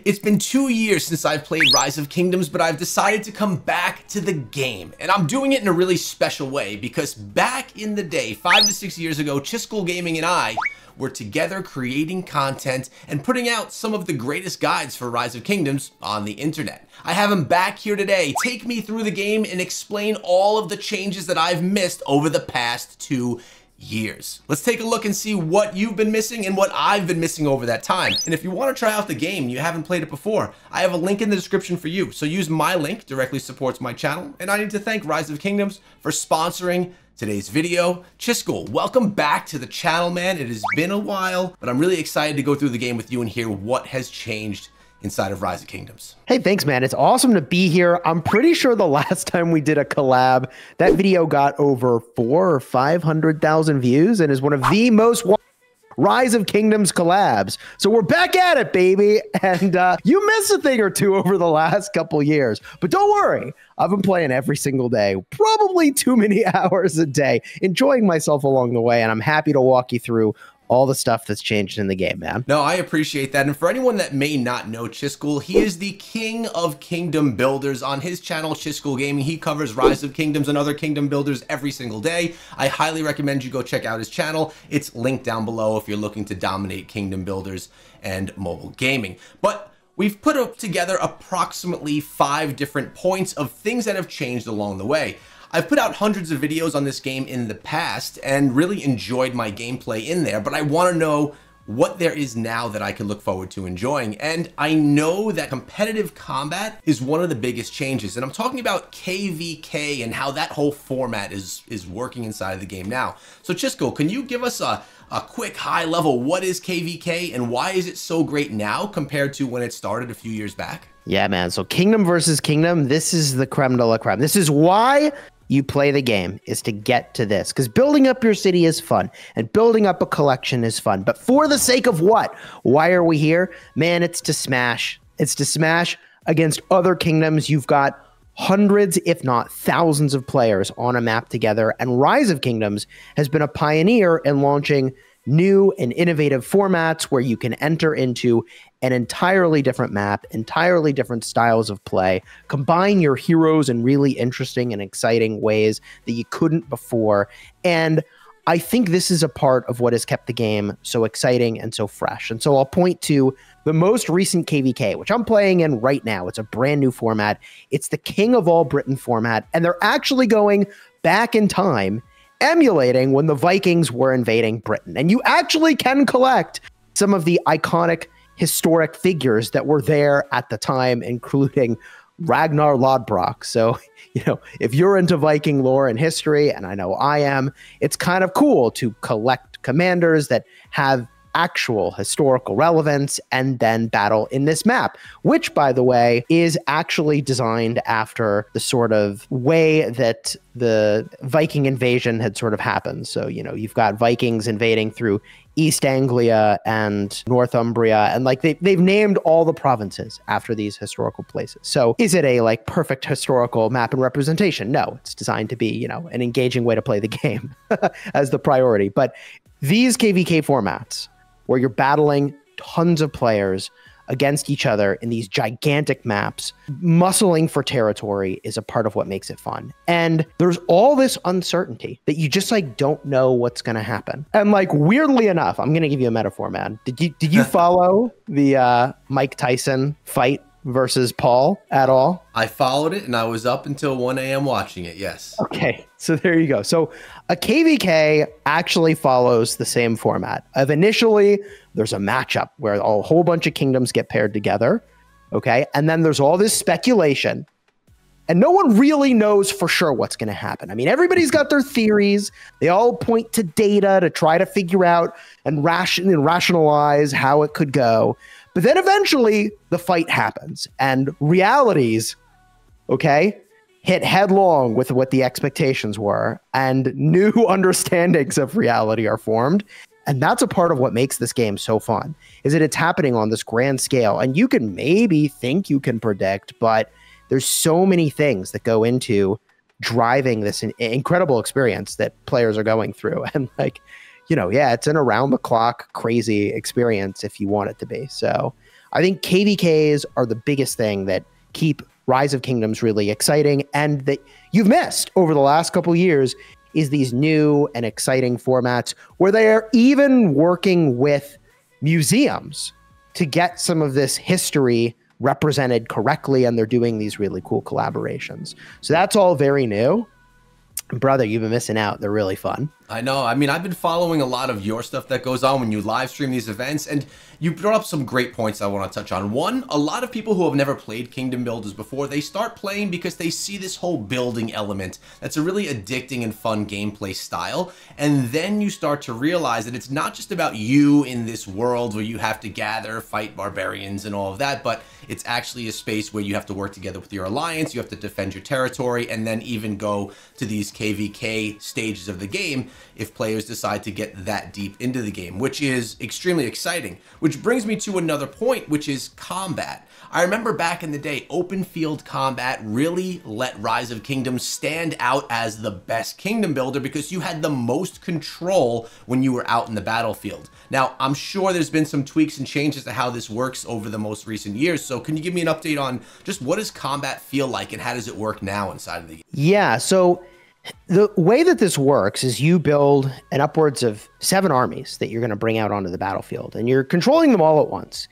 It's been 2 years since I've played Rise of Kingdoms, but I've decided to come back to the game. And I'm doing it in a really special way because back in the day, 5 to 6 years ago, Chisgule Gaming and I were together creating content and putting out some of the greatest guides for Rise of Kingdoms on the internet. I have him back here today, take me through the game and explain all of the changes that I've missed over the past 2 years. Let's take a look and see what you've been missing and what I've been missing over that time. And if you want to try out the game and you haven't played it before, I have a link in the description for you. So use my link, directly supports my channel. And I need to thank Rise of Kingdoms for sponsoring today's video. Chisgule, welcome back to the channel, man. It has been a while, but I'm really excited to go through the game with you and hear what has changed inside of Rise of Kingdoms. Hey, thanks, man. It's awesome to be here. I'm pretty sure the last time we did a collab, that video got over 400,000 or 500,000 views and is one of the most Rise of Kingdoms collabs. So we're back at it, baby. And you missed a thing or two over the last couple years, but don't worry. I've been playing every single day, probably too many hours a day, enjoying myself along the way. And I'm happy to walk you through all the stuff that's changed in the game, man. No, I appreciate that. And for anyone that may not know Chisgule, he is the king of kingdom builders. On his channel, Chisgule Gaming, he covers Rise of Kingdoms and other kingdom builders every single day. I highly recommend you go check out his channel. It's linked down below if you're looking to dominate kingdom builders and mobile gaming. But we've put together approximately 5 different points of things that have changed along the way. I've put out hundreds of videos on this game in the past and really enjoyed my gameplay in there, but I want to know what there is now that I can look forward to enjoying. And I know that competitive combat is one of the biggest changes. And I'm talking about KVK and how that whole format is working inside of the game now. So Chisgule, can you give us a quick high level, what is KVK and why is it so great now compared to when it started a few years back? Yeah, man. So Kingdom versus Kingdom, this is the creme de la creme. This is why you play the game, is to get to this, because building up your city is fun and building up a collection is fun. But for the sake of what? Why are we here? Man, it's to smash. It's to smash against other kingdoms. You've got hundreds, if not thousands of players on a map together. And Rise of Kingdoms has been a pioneer in launching new and innovative formats where you can enter into an entirely different map, entirely different styles of play, combine your heroes in really interesting and exciting ways that you couldn't before. And I think this is a part of what has kept the game so exciting and so fresh. And so I'll point to the most recent KVK, which I'm playing in right now. It's a brand new format. It's the King of All Britain format, and they're actually going back in time, emulating when the Vikings were invading Britain. And you actually can collect some of the iconic historic figures that were there at the time, including Ragnar Lodbrok. So, you know, if you're into Viking lore and history, and I know I am, it's kind of cool to collect commanders that have actual historical relevance and then battle in this map, which, by the way, is actually designed after the sort of way that the Viking invasion had sort of happened. So, you know, you've got Vikings invading through East Anglia and Northumbria, and like they've named all the provinces after these historical places. So is it a like perfect historical map and representation? No, it's designed to be, you know, an engaging way to play the game as the priority. But these KVK formats where you're battling tons of players against each other in these gigantic maps, muscling for territory is a part of what makes it fun. And there's all this uncertainty that you just like don't know what's going to happen. And like weirdly enough, I'm going to give you a metaphor, man. Did you follow the Mike Tyson fight versus Paul at all? I followed it and I was up until 1 a.m. watching it, yes. Okay, so there you go. So a KVK actually follows the same format of initially there's a matchup where a whole bunch of kingdoms get paired together, okay? And then there's all this speculation and no one really knows for sure what's going to happen. I mean, everybody's got their theories. They all point to data to try to figure out and rationalize how it could go. But then eventually the fight happens and realities, okay, hit headlong with what the expectations were and new understandings of reality are formed. And that's a part of what makes this game so fun, is that it's happening on this grand scale. And you can maybe think you can predict, but there's so many things that go into driving this incredible experience that players are going through. And like, you know, yeah, it's an around the clock crazy experience if you want it to be. So I think KVKs are the biggest thing that keep Rise of Kingdoms really exciting, and that you've missed over the last couple of years is these new and exciting formats where they are even working with museums to get some of this history represented correctly, and they're doing these really cool collaborations. So that's all very new. Brother, you've been missing out. They're really fun. I know. I mean, I've been following a lot of your stuff that goes on when you live stream these events, and you brought up some great points I want to touch on. One, a lot of people who have never played Kingdom Builders before, they start playing because they see this whole building element that's a really addicting and fun gameplay style, and then you start to realize that it's not just about you in this world where you have to gather, fight barbarians and all of that, but it's actually a space where you have to work together with your alliance, you have to defend your territory, and then even go to these KVK stages of the game if players decide to get that deep into the game, which is extremely exciting. Which brings me to another point, which is combat. I remember back in the day, open field combat really let Rise of Kingdoms stand out as the best kingdom builder because you had the most control when you were out in the battlefield. Now, I'm sure there's been some tweaks and changes to how this works over the most recent years, so can you give me an update on just what does combat feel like and how does it work now inside of the game? Yeah, so the way that this works is you build an upwards of 7 armies that you're going to bring out onto the battlefield, and you're controlling them all at once.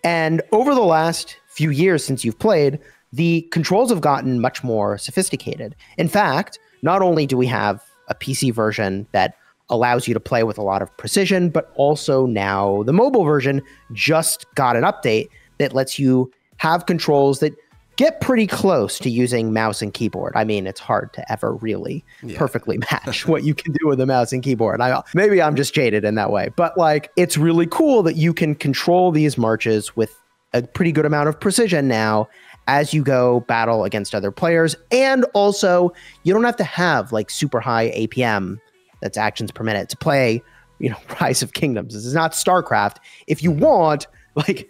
And over the last few years since you've played, the controls have gotten much more sophisticated. In fact, not only do we have a PC version that allows you to play with a lot of precision, but also now the mobile version just got an update that lets you have controls that get pretty close to using mouse and keyboard. I mean, it's hard to ever really perfectly match what you can do with a mouse and keyboard. Maybe I'm just jaded in that way, but like, it's really cool that you can control these marches with a pretty good amount of precision now as you go battle against other players. And also, you don't have to have like super high APM, that's actions per minute, to play, Rise of Kingdoms. This is not StarCraft. If you want, like,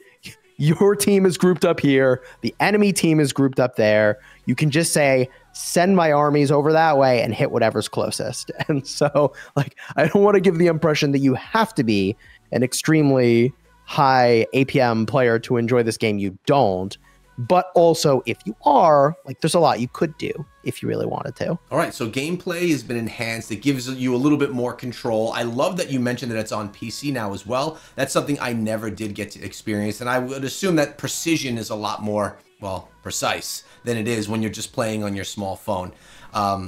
your team is grouped up here, the enemy team is grouped up there, you can just say, send my armies over that way and hit whatever's closest. And so, like, I don't want to give the impression that you have to be an extremely high APM player to enjoy this game. You don't. But also, if you are, like, there's a lot you could do if you really wanted to. All right, so gameplay has been enhanced. It gives you a little bit more control. I love that you mentioned that it's on PC now as well. That's something I never did get to experience, and I would assume that precision is a lot more, well, precise than it is when you're just playing on your small phone.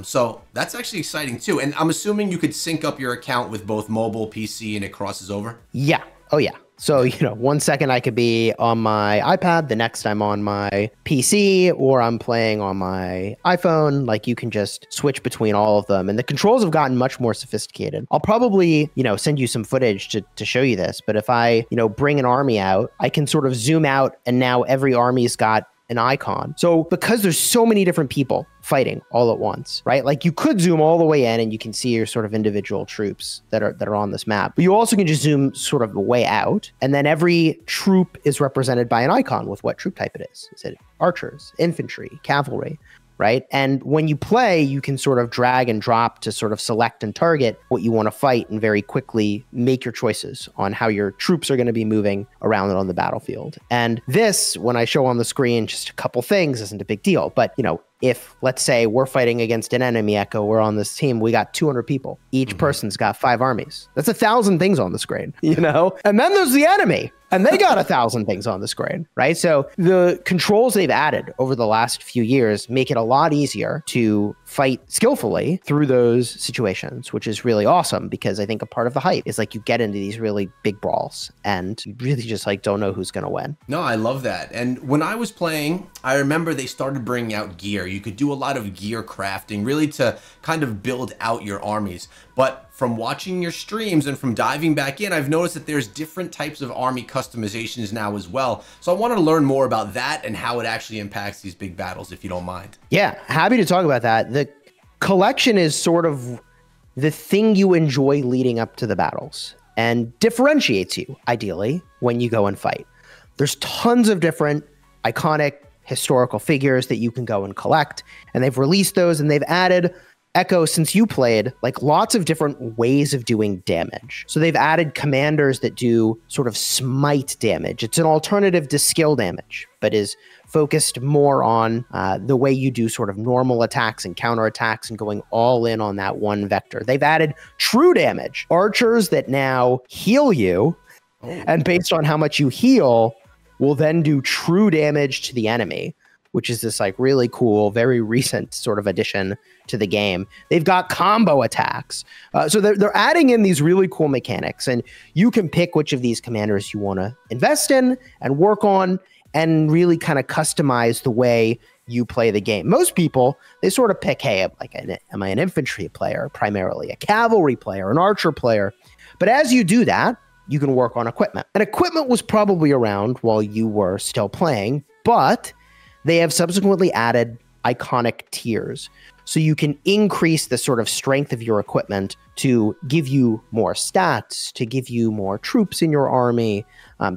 So that's actually exciting too. And I'm assuming you could sync up your account with both mobile, PC, and it crosses over? Yeah. Oh, yeah. So, 1 second I could be on my iPad, the next I'm on my PC, or I'm playing on my iPhone. Like, you can just switch between all of them. And the controls have gotten much more sophisticated. I'll probably, send you some footage to show you this. But if I, bring an army out, I can sort of zoom out, and now every army's got an icon. So because there's so many different people fighting all at once, right? Like, you could zoom all the way in and you can see your sort of individual troops that are on this map. But you also can just zoom sort of way out, and then every troop is represented by an icon with what troop type it is. Is it archers, infantry, cavalry? Right? And when you play, you can sort of drag and drop to sort of select and target what you want to fight and very quickly make your choices on how your troops are going to be moving around on the battlefield. And this, when I show on the screen just a couple things, isn't a big deal. But, if, let's say, we're fighting against an enemy Echo, we're on this team, we got 200 people. Each person's got 5 armies. That's 1,000 things on the screen, And then there's the enemy, and they got 1,000 things on the screen, right? So the controls they've added over the last few years make it a lot easier to fight skillfully through those situations, which is really awesome, because I think a part of the hype is, like, you get into these really big brawls and you really just, like, don't know who's going to win. No, I love that. And when I was playing, I remember they started bringing out gear. You could do a lot of gear crafting, really, to kind of build out your armies. But from watching your streams and from diving back in, I've noticed that there's different types of army customizations now as well. So I wanted to learn more about that and how it actually impacts these big battles, if you don't mind. Yeah, happy to talk about that. The collection is sort of the thing you enjoy leading up to the battles and differentiates you, ideally, when you go and fight. There's tons of different iconic historical figures that you can go and collect, and they've released those, and they've added Echo, since you played, like lots of different ways of doing damage. So they've added commanders that do sort of smite damage. It's an alternative to skill damage, but is focused more on the way you do sort of normal attacks and counterattacks and going all in on that one vector. They've added true damage, archers that now heal you, and based on how much you heal, will then do true damage to the enemy, which is this like really cool, very recent sort of addition to the game. They've got combo attacks. So they're adding in these really cool mechanics, and you can pick which of these commanders you want to invest in and work on and really kind of customize the way you play the game. Most people, they sort of pick, hey, am I an infantry player, primarily a cavalry player, an archer player? But as you do that, you can work on equipment. And equipment was probably around while you were still playing, but they have subsequently added iconic tiers. So you can increase the sort of strength of your equipment to give you more stats, to give you more troops in your army,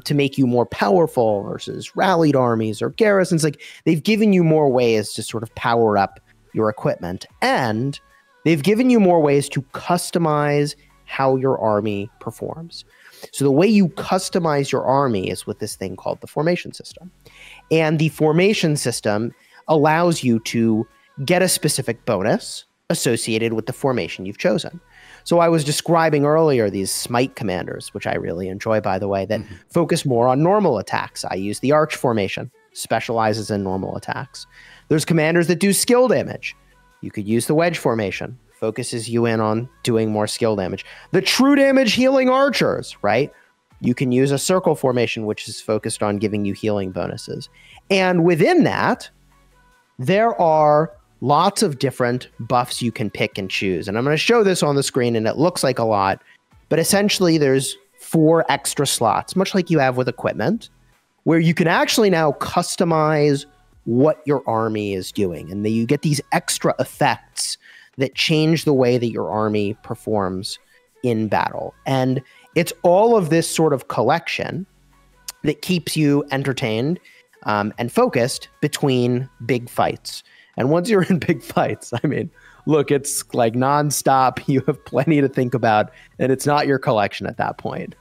to make you more powerful versus rallied armies or garrisons. Like, they've given you more ways to sort of power up your equipment. And they've given you more ways to customize how your army performs. So the way you customize your army is with this thing called the formation system. And the formation system allows you to get a specific bonus associated with the formation you've chosen. So I was describing earlier these smite commanders, which I really enjoy, by the way, that focus more on normal attacks. I use the arch formation, specializes in normal attacks. There's commanders that do skill damage. You could use the wedge formation, focuses you in on doing more skill damage. The true damage healing archers, right? You can use a circle formation, which is focused on giving you healing bonuses. And within that, there are lots of different buffs you can pick and choose. And I'm going to show this on the screen, and it looks like a lot, but essentially there's 4 extra slots, much like you have with equipment, where you can actually now customize what your army is doing. And you get these extra effects that change the way that your army performs in battle. And it's all of this sort of collection that keeps you entertained and focused between big fights. And once you're in big fights, I mean, look, it's like nonstop. You have plenty to think about, and it's not your collection at that point.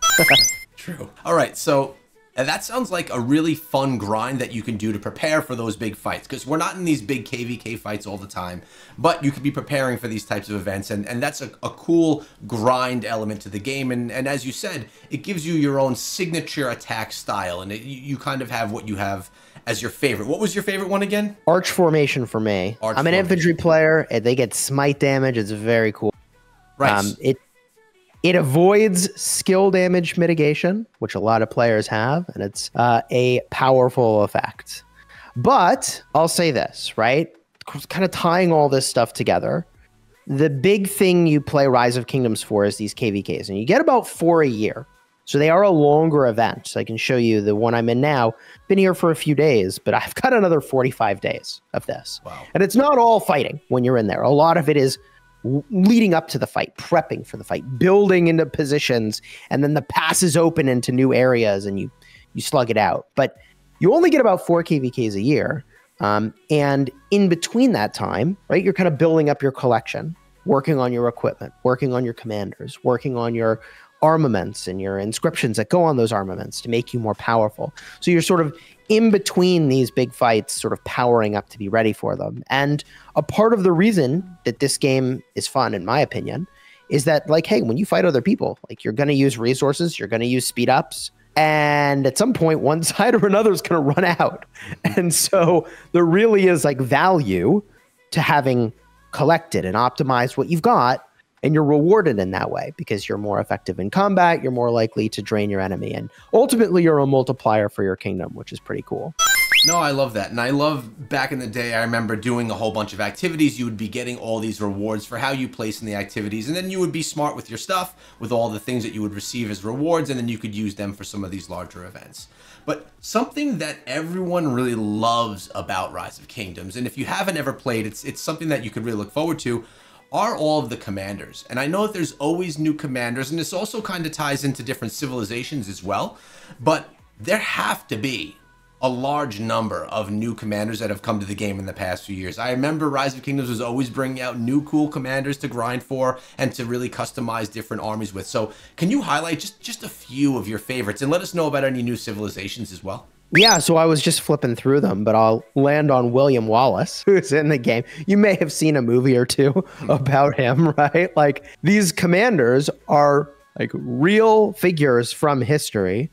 True. All right, so that sounds like a really fun grind that you can do to prepare for those big fights, because we're not in these big KVK fights all the time, but you could be preparing for these types of events, and that's a cool grind element to the game. And as you said, it gives you your own signature attack style, and you kind of have what you have as your favorite. What was your favorite one again? Arch formation for me. I'm an infantry player. They get smite damage. It's very cool. Right. It avoids skill damage mitigation, which a lot of players have, and it's a powerful effect. But I'll say this, right? Kind of tying all this stuff together, the big thing you play Rise of Kingdoms for is these KVKs, and you get about 4 a year. So they are a longer event. So I can show you the one I'm in now. Been here for a few days, but I've got another 45 days of this. Wow. And it's not all fighting when you're in there. A lot of it is leading up to the fight, prepping for the fight, building into positions, and then the passes open into new areas and you slug it out. But you only get about 4 KVKs a year. And in between that time, right, you're kind of building up your collection, working on your equipment, working on your commanders, working on your armaments and your inscriptions that go on those armaments to make you more powerful. So you're sort of in between these big fights, sort of powering up to be ready for them. And a part of the reason that this game is fun, in my opinion, is that, like, hey, when you fight other people, like, you're going to use resources, you're going to use speed ups, and at some point, one side or another is going to run out. And so there really is like value to having collected and optimized what you've got. And you're rewarded in that way because you're more effective in combat. You're more likely to drain your enemy. And ultimately, you're a multiplier for your kingdom, which is pretty cool. No, I love that. And I love back in the day, I remember doing a whole bunch of activities. You would be getting all these rewards for how you place in the activities. And then you would be smart with your stuff, with all the things that you would receive as rewards. And then you could use them for some of these larger events. But something that everyone really loves about Rise of Kingdoms, and if you haven't ever played, it's something that you could really look forward to, are all of the commanders. And I know that there's always new commanders, and this also kind of ties into different civilizations as well, but there have to be a large number of new commanders that have come to the game in the past few years. I remember Rise of Kingdoms was always bringing out new cool commanders to grind for and to really customize different armies with. So can you highlight just a few of your favorites and let us know about any new civilizations as well? Yeah, so I was just flipping through them, but I'll land on William Wallace, who's in the game. You may have seen a movie or two about him, right? Like, these commanders are like real figures from history.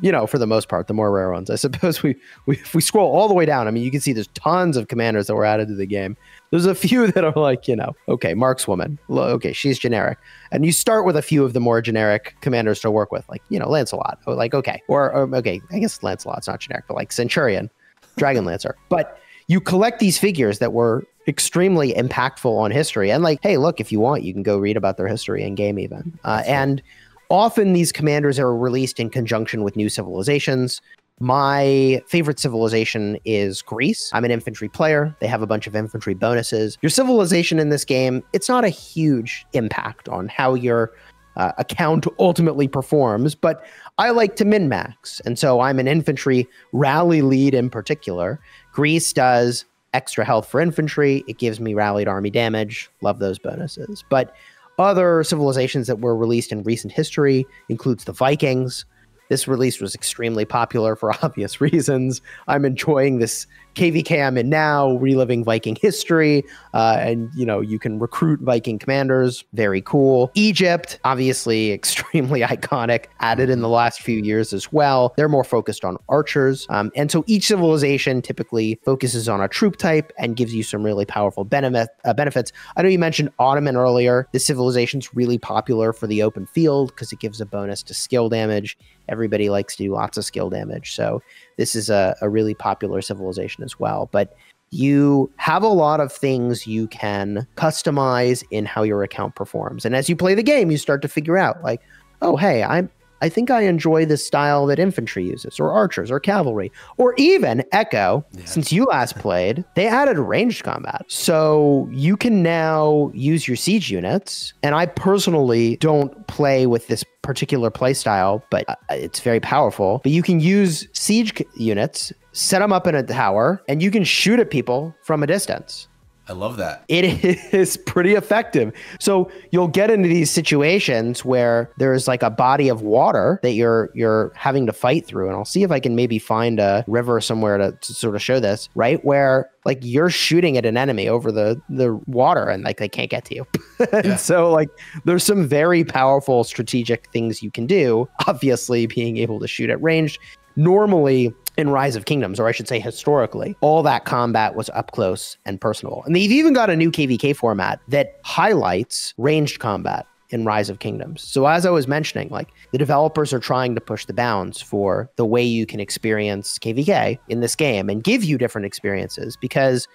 You know, for the most part, the more rare ones. I suppose if we scroll all the way down, I mean, you can see there's tons of commanders that were added to the game. There's a few that are like, you know, okay, Markswoman. Okay, she's generic. And you start with a few of the more generic commanders to work with, like, you know, Lancelot. Like, okay. Or okay, I guess Lancelot's not generic, but like Centurion, Dragon Lancer. But you collect these figures that were extremely impactful on history. And like, hey, look, if you want, you can go read about their history in game even. And often these commanders are released in conjunction with new civilizations. My favorite civilization is Greece. I'm an infantry player. They have a bunch of infantry bonuses. Your civilization in this game, it's not a huge impact on how your account ultimately performs, but I like to min-max. And so I'm an infantry rally lead in particular. Greece does extra health for infantry. It gives me rallied army damage. Love those bonuses. But other civilizations that were released in recent history includes the Vikings. This release was extremely popular for obvious reasons. I'm enjoying this KVK I'm in now, reliving Viking history, and you know, you can recruit Viking commanders. Very cool. Egypt, obviously extremely iconic, added in the last few years as well. They're more focused on archers, and so each civilization typically focuses on a troop type and gives you some really powerful benefits. I know you mentioned Ottoman earlier. This civilization's really popular for the open field because it gives a bonus to skill damage. Everybody likes to do lots of skill damage, so this is a really popular civilization as well. But you have a lot of things you can customize in how your account performs. And as you play the game, you start to figure out like, oh, hey, I think I enjoy this style that infantry uses, or archers, or cavalry, or even Echo. Yeah. Since you last played, they added ranged combat. So you can now use your siege units. And I personally don't play with this particular play style, but it's very powerful. But you can use siege units, set them up in a tower, and you can shoot at people from a distance. I love that. It is pretty effective. So you'll get into these situations where there's like a body of water that you're having to fight through. And I'll see if I can maybe find a river somewhere to sort of show this, right? Where like you're shooting at an enemy over the water and like they can't get to you. And so like there's some very powerful strategic things you can do. Obviously being able to shoot at range. Normally in Rise of Kingdoms, or I should say historically, all that combat was up close and personal. And they've even got a new KVK format that highlights ranged combat in Rise of Kingdoms. So as I was mentioning, like the developers are trying to push the bounds for the way you can experience KVK in this game and give you different experiences, because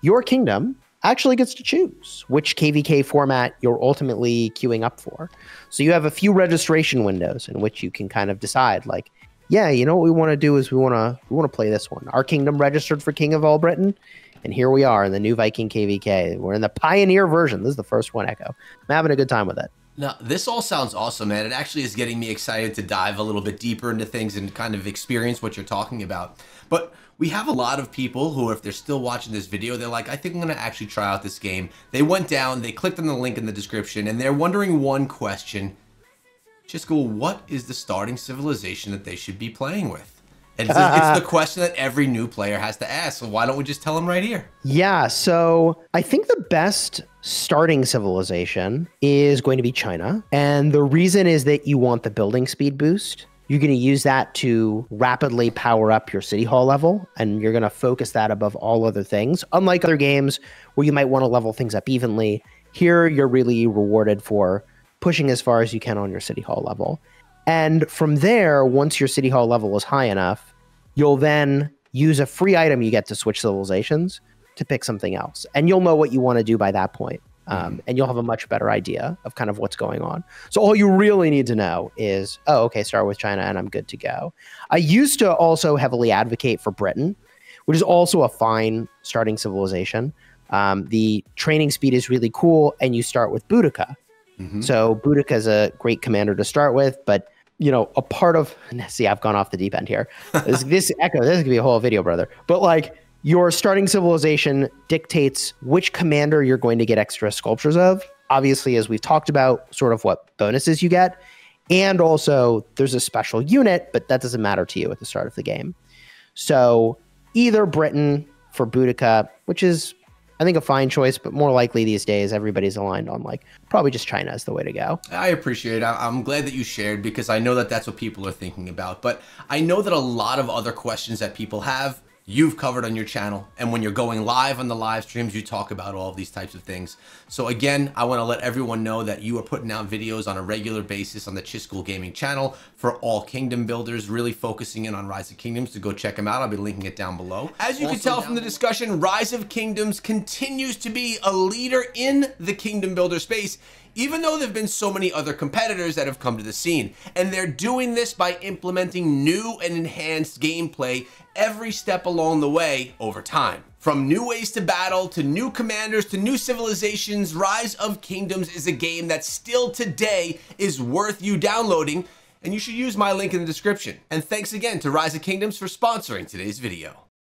your kingdom actually gets to choose which KVK format you're ultimately queuing up for. So you have a few registration windows in which you can kind of decide like, yeah, you know what we want to do is we want to play this one. Our kingdom registered for King of All Britain, and here we are in the new Viking KVK. We're in the Pioneer version. This is the first one, Echo. I'm having a good time with it. Now, this all sounds awesome, man. It actually is getting me excited to dive a little bit deeper into things and kind of experience what you're talking about. But we have a lot of people who, if they're still watching this video, they're like, I think I'm going to actually try out this game. They went down, they clicked on the link in the description, and they're wondering one question. Chiscool, what is the starting civilization that they should be playing with? And it's the question that every new player has to ask. So why don't we just tell them right here? Yeah, so I think the best starting civilization is going to be China. And the reason is that you want the building speed boost. You're going to use that to rapidly power up your city hall level, and you're going to focus that above all other things. Unlike other games where you might want to level things up evenly, here you're really rewarded for pushing as far as you can on your city hall level. And from there, once your city hall level is high enough, you'll then use a free item you get to switch civilizations to pick something else. And you'll know what you want to do by that point. And you'll have a much better idea of kind of what's going on. So all you really need to know is, oh, okay, start with China and I'm good to go. I used to also heavily advocate for Britain, which is also a fine starting civilization. The training speed is really cool, and you start with Boudica. So Boudica is a great commander to start with, but a part of, see, I've gone off the deep end here. This Echo, this could be a whole video, brother. But like your starting civilization dictates which commander you're going to get extra sculptures of. Obviously, as we've talked about, sort of what bonuses you get. And also there's a special unit, but that doesn't matter to you at the start of the game. So either Britain for Boudica, which is, I think, a fine choice, but more likely these days, everybody's aligned on like probably just China is the way to go. I appreciate it. I'm glad that you shared, because I know that that's what people are thinking about. But I know that a lot of other questions that people have, you've covered on your channel. And when you're going live on the live streams, you talk about all of these types of things. So again, I want to let everyone know that you are putting out videos on a regular basis on the Chisgule Gaming channel for all kingdom builders, really focusing in on Rise of Kingdoms. To go check them out, I'll be linking it down below. As you can tell from the discussion, Rise of Kingdoms continues to be a leader in the kingdom builder space, even though there have been so many other competitors that have come to the scene. And they're doing this by implementing new and enhanced gameplay every step along the way over time. From new ways to battle, to new commanders, to new civilizations, Rise of Kingdoms is a game that still today is worth you downloading, and you should use my link in the description. And thanks again to Rise of Kingdoms for sponsoring today's video.